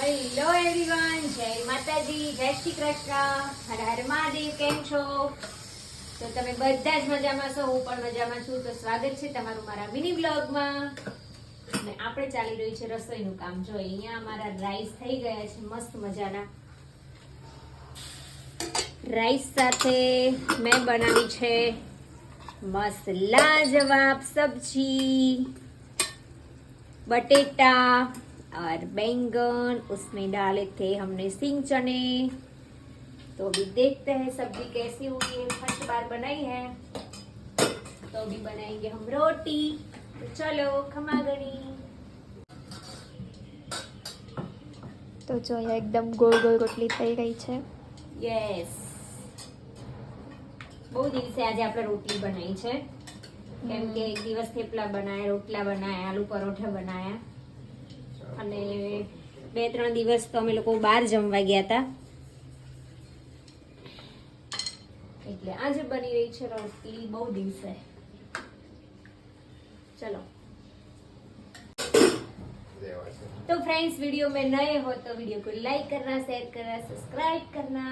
Hello everyone, જય માતાજી, જય શ્રી કૃષ્ણ, હર હર મહાદેવ. કેમ છો? તો તમે બધા જ મજામાં છો, હું પણ મજામાં છું. તો સ્વાગત છે તમારું મારા મિની બ્લોગમાં. અને આપણે ચાલી રહ્યું છે રસોઈનું કામ. જો અહીંયા અમારા રાઈસ થઈ ગયા છે મસ્ત મજાના. રાઈસ સાથે મેં બનાવી છે મસ્ત लाजवाब सब्जी, बटेटा और बैंगन, उसमें डाले थे हमने सिंग चने. तो अभी देखते हैं सब्जी कैसी हुई है. फर्स्ट बार बनाई है तो अभी बनाएंगे हम रोटी. तो चलो खमागणी. તો જો અહીંયા એકદમ ગોળ ગોળ રોટલી થઈ ગઈ છે. યસ, બહુ દિવસે આજે આપણે રોટલી બનાવી છે. કેમ કે એક દિવસ થેપલા બનાયા, રોટલા બનાયા, આલુ પરોઠા બનાયા, અને 2-3 દિવસ તો અમે લોકો બહાર જમવા ગયા હતા. એટલે આજે બની રહી છે રોટલી બહુ દિવસે. चलो तो फ्रेंड्स, वीडियो में नए हो तो वीडियो को लाइक करना, शेयर करना, सब्सक्राइब करना.